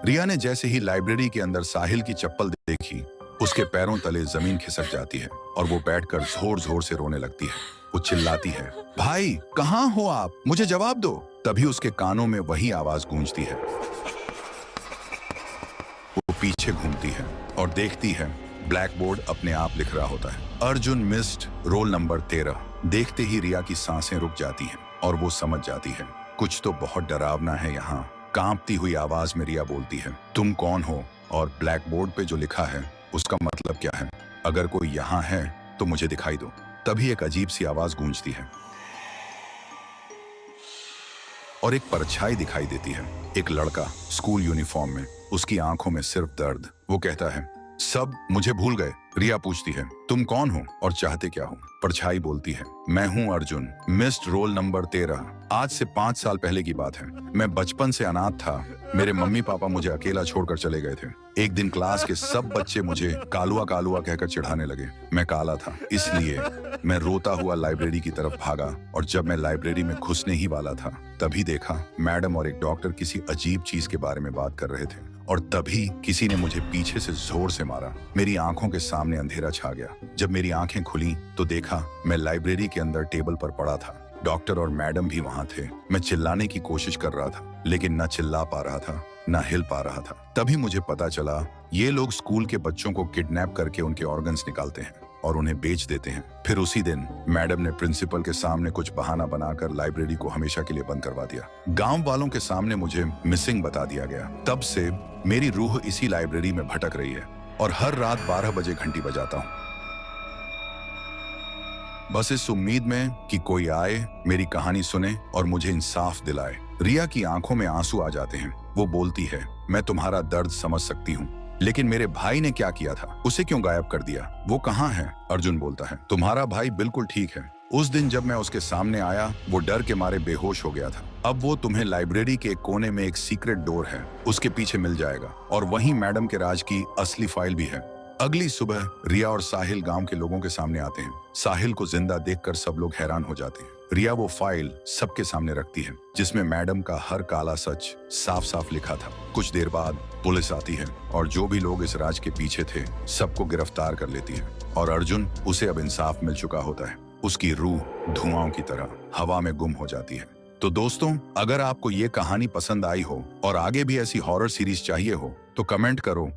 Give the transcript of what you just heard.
रिया ने जैसे ही लाइब्रेरी के अंदर साहिल की चप्पल देखी, उसके पैरों तले जमीन खिसक जाती है और वो बैठकर जोर जोर से रोने लगती है। वो चिल्लाती है, भाई कहाँ हो आप, मुझे जवाब दो। तभी उसके कानों में वही आवाज गूंजती है। वो पीछे घूमती है और देखती है ब्लैक बोर्ड अपने आप लिख रहा होता है, अर्जुन मिस्ड रोल नंबर 13। देखते ही रिया की सांसें रुक जाती हैं और वो समझ जाती है कुछ तो बहुत डरावना है यहाँ। कांपती हुई आवाज में रिया बोलती है, तुम कौन हो और ब्लैक बोर्ड पे जो लिखा है उसका मतलब क्या है? अगर कोई यहाँ है तो मुझे दिखाई दो। तभी एक अजीब सी आवाज गूंजती है और एक परछाई दिखाई देती है। एक लड़का स्कूल यूनिफॉर्म में, उसकी आंखों में सिर्फ दर्द। वो कहता है, सब मुझे भूल गए। रिया पूछती है, तुम कौन हो और चाहते क्या हो? परछाई बोलती है, मैं हूँ अर्जुन, मिस्ड रोल नंबर 13। आज से 5 साल पहले की बात है। मैं बचपन से अनाथ था। मेरे मम्मी पापा मुझे अकेला छोड़कर चले गए थे। एक दिन क्लास के सब बच्चे मुझे कालुआ कालुआ कहकर चिढ़ाने लगे। मैं काला था, इसलिए मैं रोता हुआ लाइब्रेरी की तरफ भागा और जब मैं लाइब्रेरी में घुसने ही वाला था तभी देखा मैडम और एक डॉक्टर किसी अजीब चीज के बारे में बात कर रहे थे और तभी किसी ने मुझे पीछे से जोर से मारा। मेरी आंखों के सामने अंधेरा छा गया। जब मेरी आंखें खुली तो देखा मैं लाइब्रेरी के अंदर टेबल पर पड़ा था। डॉक्टर और मैडम भी वहां थे। मैं चिल्लाने की कोशिश कर रहा था लेकिन न चिल्ला पा रहा था न हिल पा रहा था। तभी मुझे पता चला ये लोग स्कूल के बच्चों को किडनैप करके उनके ऑर्गन्स निकालते हैं और उन्हें बेच देते हैं। फिर उसी दिन मैडम ने प्रिंसिपल के सामने कुछ बहाना बनाकर लाइब्रेरी को हमेशा के लिए बंद करवा दिया। गांव वालों के सामने मुझे मिसिंग बता दिया गया। तब से मेरी रूह इसी लाइब्रेरी में भटक रही है और हर रात 12 बजे घंटी बजाता हूँ, बस इस उम्मीद में कि कोई आए, मेरी कहानी सुने और मुझे इंसाफ दिलाए। रिया की आंखों में आंसू आ जाते हैं। वो बोलती है, मैं तुम्हारा दर्द समझ सकती हूँ, लेकिन मेरे भाई ने क्या किया था? उसे क्यों गायब कर दिया? वो कहाँ है? अर्जुन बोलता है, तुम्हारा भाई बिल्कुल ठीक है। उस दिन जब मैं उसके सामने आया वो डर के मारे बेहोश हो गया था। अब वो तुम्हें लाइब्रेरी के एक कोने में एक सीक्रेट डोर है, उसके पीछे मिल जाएगा और वहीं मैडम के राज की असली फाइल भी है। अगली सुबह रिया और साहिल गांव के लोगों के सामने आते हैं। साहिल को जिंदा देखकर सब लोग हैरान हो जाते हैं। रिया वो फाइल सबके सामने रखती है जिसमें मैडम का हर काला सच साफ साफ लिखा था। कुछ देर बाद पुलिस आती है और जो भी लोग इस राज के पीछे थे सबको गिरफ्तार कर लेती है और अर्जुन, उसे अब इंसाफ मिल चुका होता है। उसकी रूह धुआं की तरह हवा में गुम हो जाती है। तो दोस्तों, अगर आपको ये कहानी पसंद आई हो और आगे भी ऐसी हॉरर सीरीज चाहिए हो तो कमेंट करो